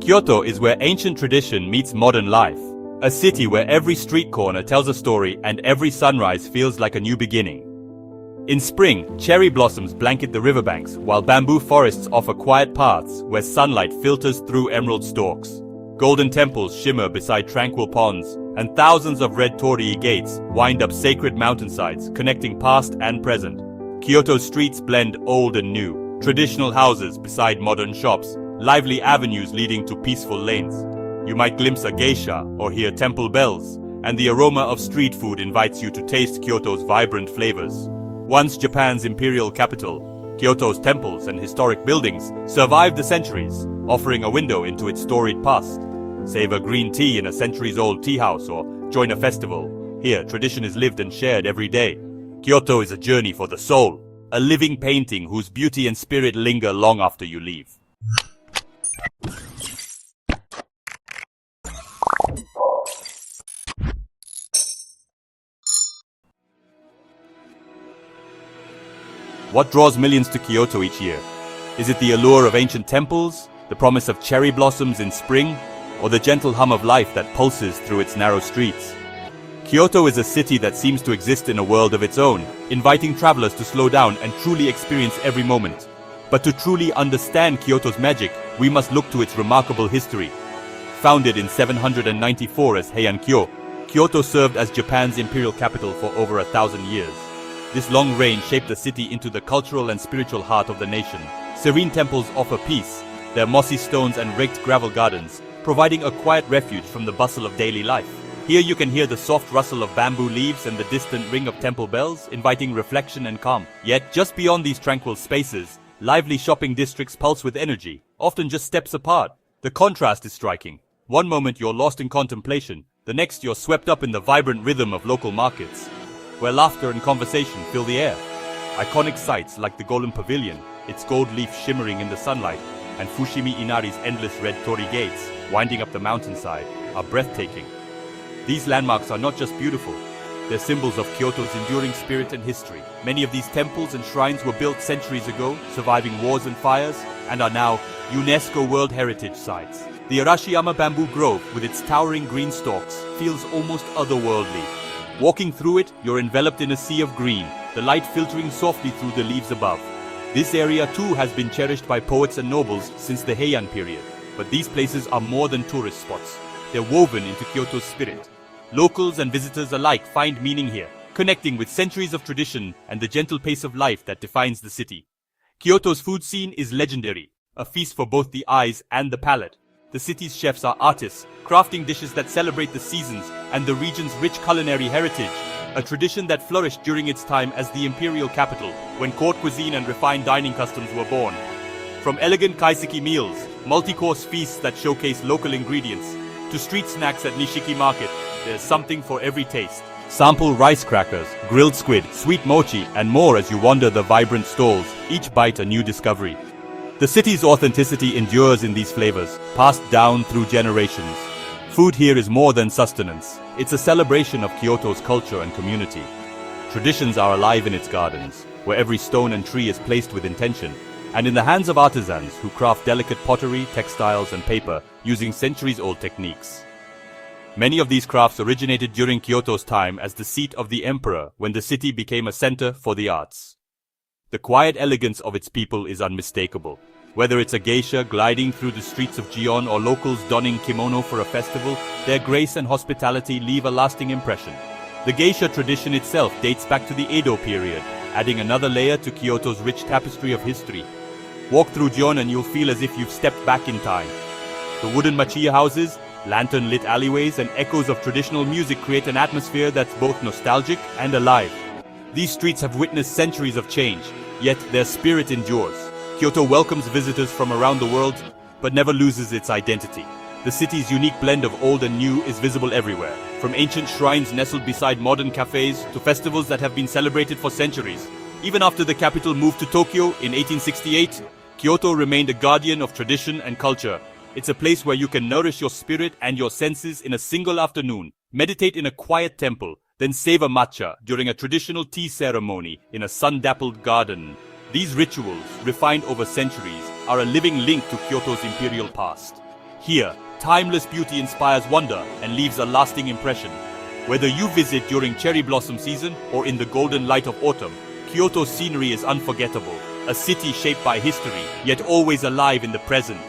Kyoto is where ancient tradition meets modern life. A city where every street corner tells a story and every sunrise feels like a new beginning. In spring, cherry blossoms blanket the riverbanks, while bamboo forests offer quiet paths where sunlight filters through emerald stalks. Golden temples shimmer beside tranquil ponds, and thousands of red torii gates wind up sacred mountainsides connecting past and present. Kyoto's streets blend old and new, traditional houses beside modern shops, lively avenues leading to peaceful lanes. You might glimpse a geisha or hear temple bells, and the aroma of street food invites you to taste Kyoto's vibrant flavors. Once Japan's imperial capital, Kyoto's temples and historic buildings survived the centuries, offering a window into its storied past. Savor green tea in a centuries-old tea house or join a festival. Here, tradition is lived and shared every day. Kyoto is a journey for the soul, a living painting whose beauty and spirit linger long after you leave. What draws millions to Kyoto each year? Is it the allure of ancient temples, the promise of cherry blossoms in spring, or the gentle hum of life that pulses through its narrow streets? Kyoto is a city that seems to exist in a world of its own, inviting travelers to slow down and truly experience every moment. But to truly understand Kyoto's magic, we must look to its remarkable history. Founded in 794 as Heian-kyo, Kyoto served as Japan's imperial capital for over 1,000 years. This long reign shaped the city into the cultural and spiritual heart of the nation. Serene temples offer peace, their mossy stones and raked gravel gardens, providing a quiet refuge from the bustle of daily life. Here you can hear the soft rustle of bamboo leaves and the distant ring of temple bells, inviting reflection and calm. Yet, just beyond these tranquil spaces, lively shopping districts pulse with energy, often just steps apart. The contrast is striking. One moment you're lost in contemplation, the next you're swept up in the vibrant rhythm of local markets, where laughter and conversation fill the air. Iconic sights like the Golden Pavilion, its gold leaf shimmering in the sunlight, and Fushimi Inari's endless red torii gates winding up the mountainside are breathtaking. These landmarks are not just beautiful, they're symbols of Kyoto's enduring spirit and history. Many of these temples and shrines were built centuries ago, surviving wars and fires, and are now UNESCO World Heritage Sites. The Arashiyama Bamboo Grove, with its towering green stalks, feels almost otherworldly. Walking through it, you're enveloped in a sea of green, the light filtering softly through the leaves above. This area too has been cherished by poets and nobles since the Heian period. But these places are more than tourist spots. They're woven into Kyoto's spirit. Locals and visitors alike find meaning here, connecting with centuries of tradition and the gentle pace of life that defines the city. Kyoto's food scene is legendary, a feast for both the eyes and the palate. The city's chefs are artists, crafting dishes that celebrate the seasons and the region's rich culinary heritage, a tradition that flourished during its time as the imperial capital, when court cuisine and refined dining customs were born. From elegant kaiseki meals, multi-course feasts that showcase local ingredients, to street snacks at Nishiki Market, there's something for every taste. Sample rice crackers, grilled squid, sweet mochi, and more as you wander the vibrant stalls, each bite a new discovery. The city's authenticity endures in these flavors, passed down through generations. Food here is more than sustenance. It's a celebration of Kyoto's culture and community. Traditions are alive in its gardens, where every stone and tree is placed with intention, and in the hands of artisans who craft delicate pottery, textiles, and paper using centuries-old techniques. Many of these crafts originated during Kyoto's time as the seat of the emperor when the city became a center for the arts. The quiet elegance of its people is unmistakable. Whether it's a geisha gliding through the streets of Gion or locals donning kimono for a festival, their grace and hospitality leave a lasting impression. The geisha tradition itself dates back to the Edo period, adding another layer to Kyoto's rich tapestry of history. Walk through Gion and you'll feel as if you've stepped back in time. The wooden machiya houses, lantern-lit alleyways, and echoes of traditional music create an atmosphere that's both nostalgic and alive. These streets have witnessed centuries of change, yet their spirit endures. Kyoto welcomes visitors from around the world, but never loses its identity. The city's unique blend of old and new is visible everywhere, from ancient shrines nestled beside modern cafes to festivals that have been celebrated for centuries. Even after the capital moved to Tokyo in 1868, Kyoto remained a guardian of tradition and culture. It's a place where you can nourish your spirit and your senses in a single afternoon, meditate in a quiet temple, then savor matcha during a traditional tea ceremony in a sun-dappled garden. These rituals, refined over centuries, are a living link to Kyoto's imperial past. Here, timeless beauty inspires wonder and leaves a lasting impression. Whether you visit during cherry blossom season or in the golden light of autumn, Kyoto's scenery is unforgettable. A city shaped by history, yet always alive in the present.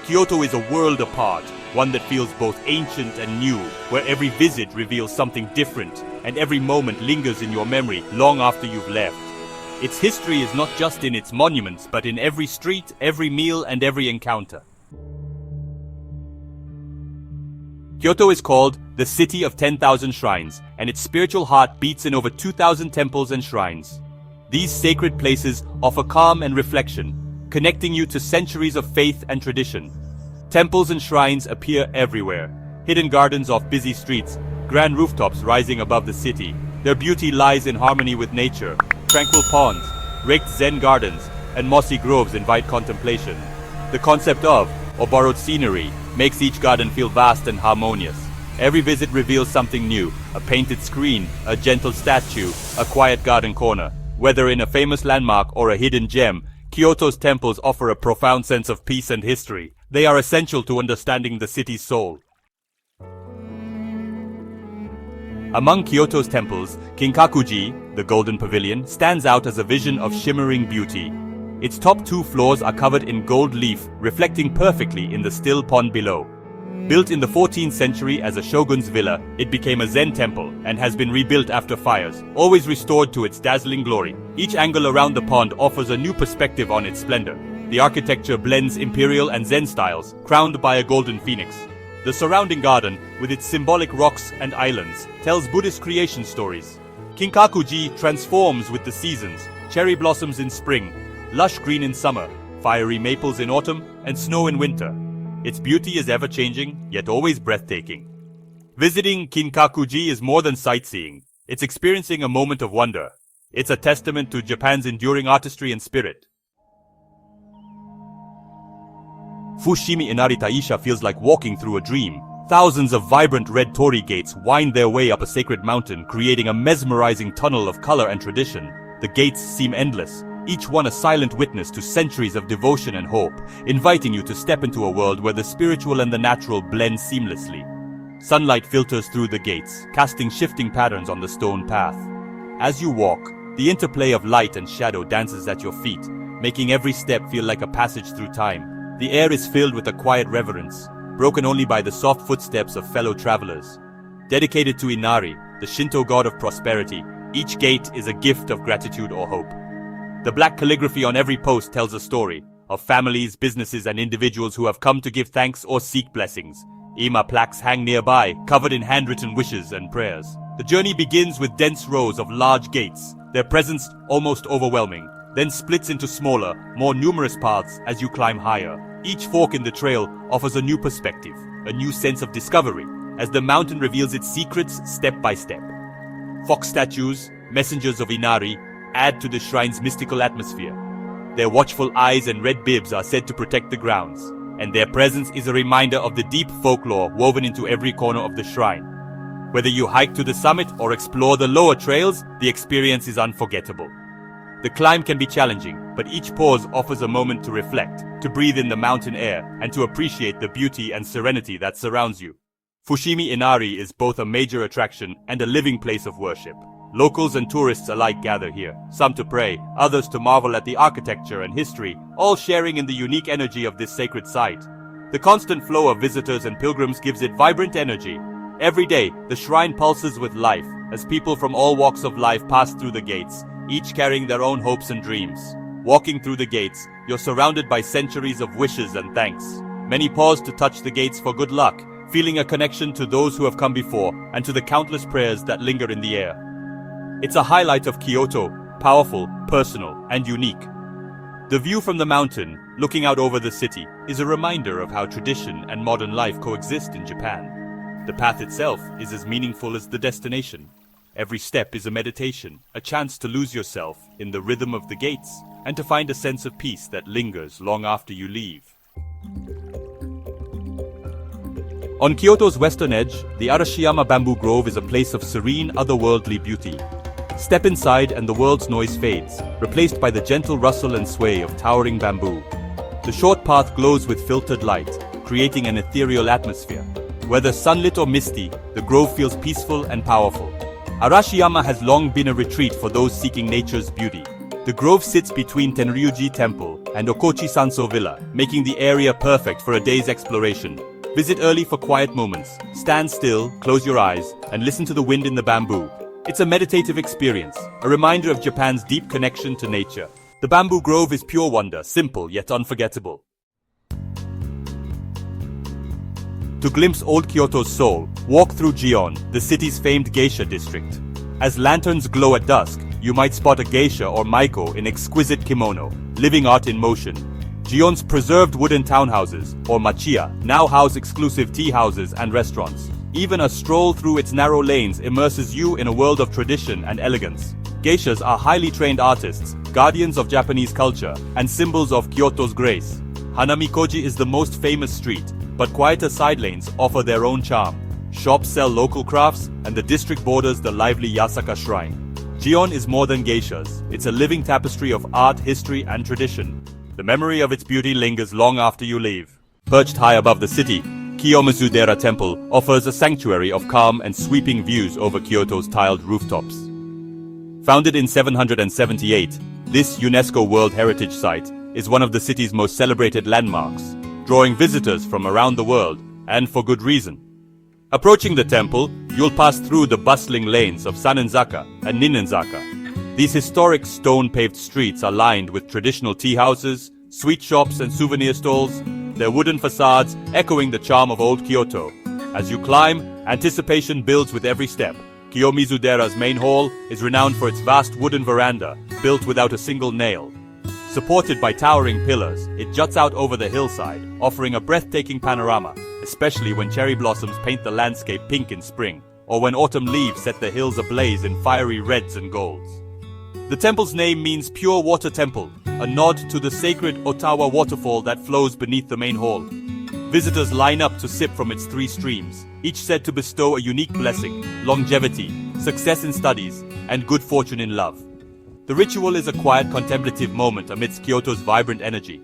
Kyoto is a world apart, one that feels both ancient and new, where every visit reveals something different, and every moment lingers in your memory long after you've left. Its history is not just in its monuments, but in every street, every meal, and every encounter. Kyoto is called the City of 10,000 Shrines, and its spiritual heart beats in over 2,000 temples and shrines. These sacred places offer calm and reflection, connecting you to centuries of faith and tradition. Temples and shrines appear everywhere, hidden gardens off busy streets, grand rooftops rising above the city. Their beauty lies in harmony with nature. Tranquil ponds, raked Zen gardens, and mossy groves invite contemplation. The concept of, or borrowed scenery, makes each garden feel vast and harmonious. Every visit reveals something new, a painted screen, a gentle statue, a quiet garden corner. Whether in a famous landmark or a hidden gem, Kyoto's temples offer a profound sense of peace and history. They are essential to understanding the city's soul. Among Kyoto's temples, Kinkaku-ji, the Golden Pavilion, stands out as a vision of shimmering beauty. Its top 2 floors are covered in gold leaf, reflecting perfectly in the still pond below. Built in the 14th century as a shogun's villa, it became a Zen temple and has been rebuilt after fires, always restored to its dazzling glory. Each angle around the pond offers a new perspective on its splendor. The architecture blends imperial and Zen styles, crowned by a golden phoenix. The surrounding garden, with its symbolic rocks and islands, tells Buddhist creation stories. Kinkaku-ji transforms with the seasons, cherry blossoms in spring, lush green in summer, fiery maples in autumn, and snow in winter. Its beauty is ever-changing, yet always breathtaking. Visiting Kinkaku-ji is more than sightseeing. It's experiencing a moment of wonder. It's a testament to Japan's enduring artistry and spirit. Fushimi Inari feels like walking through a dream. Thousands of vibrant red torii gates wind their way up a sacred mountain, creating a mesmerizing tunnel of color and tradition. The gates seem endless, each one a silent witness to centuries of devotion and hope, inviting you to step into a world where the spiritual and the natural blend seamlessly. Sunlight filters through the gates, casting shifting patterns on the stone path. As you walk, the interplay of light and shadow dances at your feet, making every step feel like a passage through time. The air is filled with a quiet reverence, broken only by the soft footsteps of fellow travelers. Dedicated to Inari, the Shinto god of prosperity, each gate is a gift of gratitude or hope. The black calligraphy on every post tells a story of families, businesses, and individuals who have come to give thanks or seek blessings. Ima plaques hang nearby, covered in handwritten wishes and prayers. The journey begins with dense rows of large gates, their presence almost overwhelming, then splits into smaller, more numerous paths as you climb higher. Each fork in the trail offers a new perspective, a new sense of discovery, as the mountain reveals its secrets step by step. Fox statues, messengers of Inari, add to the shrine's mystical atmosphere. Their watchful eyes and red bibs are said to protect the grounds, and their presence is a reminder of the deep folklore woven into every corner of the shrine. Whether you hike to the summit or explore the lower trails, the experience is unforgettable. The climb can be challenging, but each pause offers a moment to reflect, to breathe in the mountain air, and to appreciate the beauty and serenity that surrounds you. Fushimi Inari is both a major attraction and a living place of worship. Locals and tourists alike gather here, some to pray, others to marvel at the architecture and history, all sharing in the unique energy of this sacred site. The constant flow of visitors and pilgrims gives it vibrant energy. Every day, the shrine pulses with life, as people from all walks of life pass through the gates, each carrying their own hopes and dreams. Walking through the gates, you're surrounded by centuries of wishes and thanks. Many pause to touch the gates for good luck, feeling a connection to those who have come before and to the countless prayers that linger in the air. It's a highlight of Kyoto, powerful, personal, and unique. The view from the mountain, looking out over the city, is a reminder of how tradition and modern life coexist in Japan. The path itself is as meaningful as the destination. Every step is a meditation, a chance to lose yourself in the rhythm of the gates, and to find a sense of peace that lingers long after you leave. On Kyoto's western edge, the Arashiyama Bamboo Grove is a place of serene, otherworldly beauty. Step inside and the world's noise fades, replaced by the gentle rustle and sway of towering bamboo. The short path glows with filtered light, creating an ethereal atmosphere. Whether sunlit or misty, the grove feels peaceful and powerful. Arashiyama has long been a retreat for those seeking nature's beauty. The grove sits between Tenryuji Temple and Okochi Sanso Villa, making the area perfect for a day's exploration. Visit early for quiet moments. Stand still, close your eyes, and listen to the wind in the bamboo. It's a meditative experience, a reminder of Japan's deep connection to nature. The bamboo grove is pure wonder, simple yet unforgettable. To glimpse old Kyoto's soul, walk through Gion, the city's famed geisha district. As lanterns glow at dusk, you might spot a geisha or maiko in exquisite kimono, living art in motion. Gion's preserved wooden townhouses, or machiya, now house exclusive tea houses and restaurants. Even a stroll through its narrow lanes immerses you in a world of tradition and elegance. Geishas are highly trained artists, guardians of Japanese culture, and symbols of Kyoto's grace. Hanamikoji is the most famous street, but quieter side lanes offer their own charm. Shops sell local crafts, and the district borders the lively Yasaka shrine. Gion is more than geishas. It's a living tapestry of art, history, and tradition. The memory of its beauty lingers long after you leave. Perched high above the city, Kiyomizu-dera Temple offers a sanctuary of calm and sweeping views over Kyoto's tiled rooftops. Founded in 778, this UNESCO World Heritage Site is one of the city's most celebrated landmarks, drawing visitors from around the world, and for good reason. Approaching the temple, you'll pass through the bustling lanes of Sanenzaka and Ninenzaka. These historic stone-paved streets are lined with traditional tea houses, sweet shops and souvenir stalls, their wooden facades echoing the charm of old Kyoto. As you climb, anticipation builds with every step. Kiyomizu-dera's main hall is renowned for its vast wooden veranda, built without a single nail. Supported by towering pillars, it juts out over the hillside, offering a breathtaking panorama, especially when cherry blossoms paint the landscape pink in spring, or when autumn leaves set the hills ablaze in fiery reds and golds. The temple's name means Pure Water Temple, a nod to the sacred Ottawa waterfall that flows beneath the main hall. Visitors line up to sip from its 3 streams, each said to bestow a unique blessing, longevity, success in studies, and good fortune in love. The ritual is a quiet contemplative moment amidst Kyoto's vibrant energy.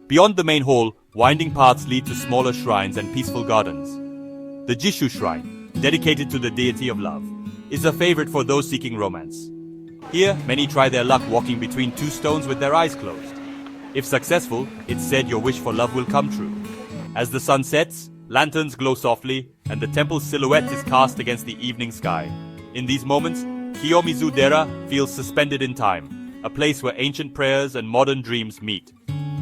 Beyond the main hall, winding paths lead to smaller shrines and peaceful gardens. The Jishu Shrine, dedicated to the deity of love, is a favorite for those seeking romance. Here, many try their luck walking between 2 stones with their eyes closed. If successful, it's said your wish for love will come true. As the sun sets, lanterns glow softly, and the temple's silhouette is cast against the evening sky. In these moments, Kiyomizu-dera feels suspended in time, a place where ancient prayers and modern dreams meet.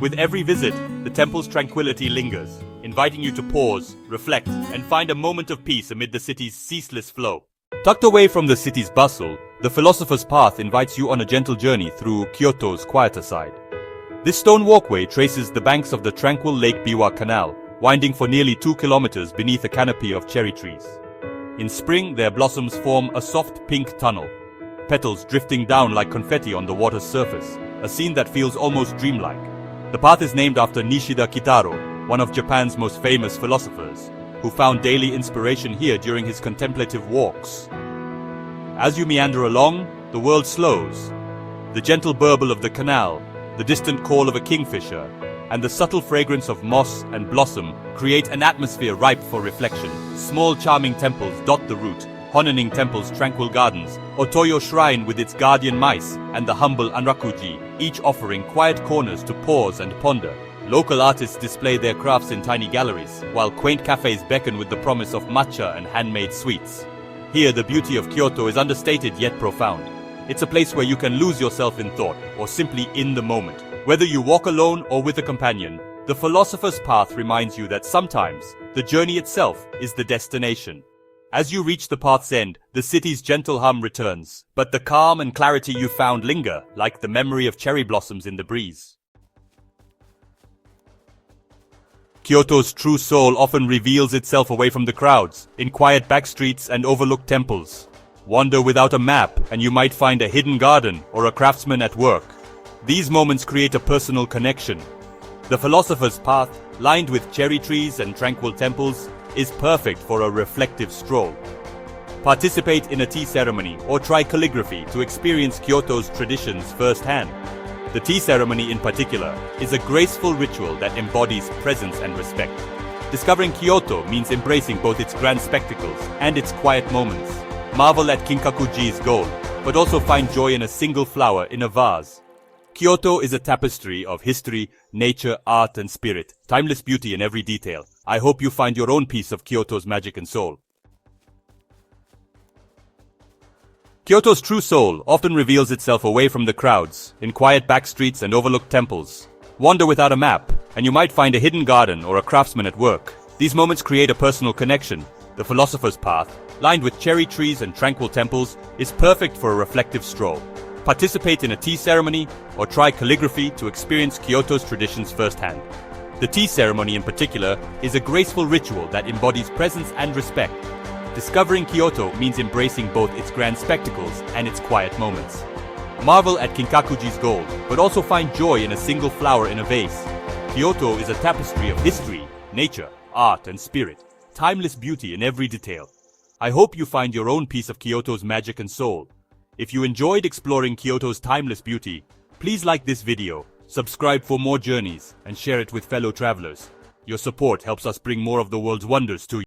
With every visit, the temple's tranquility lingers, inviting you to pause, reflect, and find a moment of peace amid the city's ceaseless flow. Tucked away from the city's bustle, the Philosopher's Path invites you on a gentle journey through Kyoto's quieter side. This stone walkway traces the banks of the tranquil Lake Biwa Canal, winding for nearly 2 kilometers beneath a canopy of cherry trees. In spring, their blossoms form a soft pink tunnel, petals drifting down like confetti on the water's surface, a scene that feels almost dreamlike. The path is named after Nishida Kitaro, one of Japan's most famous philosophers, who found daily inspiration here during his contemplative walks. As you meander along, the world slows. The gentle burble of the canal, the distant call of a kingfisher, and the subtle fragrance of moss and blossom create an atmosphere ripe for reflection. Small charming temples dot the route, Honaning Temple's tranquil gardens, Otoyo Shrine with its guardian mice, and the humble Anrakuji, each offering quiet corners to pause and ponder. Local artists display their crafts in tiny galleries, while quaint cafes beckon with the promise of matcha and handmade sweets. Here, the beauty of Kyoto is understated yet profound. It's a place where you can lose yourself in thought, or simply in the moment. Whether you walk alone or with a companion, the Philosopher's Path reminds you that sometimes the journey itself is the destination. As you reach the path's end, the city's gentle hum returns, but the calm and clarity you found linger, like the memory of cherry blossoms in the breeze. Kyoto's true soul often reveals itself away from the crowds, in quiet backstreets and overlooked temples. Wander without a map, and you might find a hidden garden or a craftsman at work. These moments create a personal connection. The Philosopher's Path, lined with cherry trees and tranquil temples, is perfect for a reflective stroll. Participate in a tea ceremony or try calligraphy to experience Kyoto's traditions firsthand. The tea ceremony in particular is a graceful ritual that embodies presence and respect. Discovering Kyoto means embracing both its grand spectacles and its quiet moments. Marvel at Kinkaku-ji's gold, but also find joy in a single flower in a vase. Kyoto is a tapestry of history, nature, art, and spirit, timeless beauty in every detail. I hope you find your own piece of Kyoto's magic and soul. Kyoto's true soul often reveals itself away from the crowds, in quiet backstreets and overlooked temples. Wander without a map, and you might find a hidden garden or a craftsman at work. These moments create a personal connection. The philosopher's path, lined with cherry trees and tranquil temples, is perfect for a reflective stroll. Participate in a tea ceremony or try calligraphy to experience Kyoto's traditions firsthand. The tea ceremony in particular is a graceful ritual that embodies presence and respect. Discovering Kyoto means embracing both its grand spectacles and its quiet moments. Marvel at Kinkaku-ji's gold, but also find joy in a single flower in a vase. Kyoto is a tapestry of history, nature, art, and spirit, timeless beauty in every detail. I hope you find your own piece of Kyoto's magic and soul. If you enjoyed exploring Kyoto's timeless beauty, please like this video, subscribe for more journeys, and share it with fellow travelers. Your support helps us bring more of the world's wonders to you.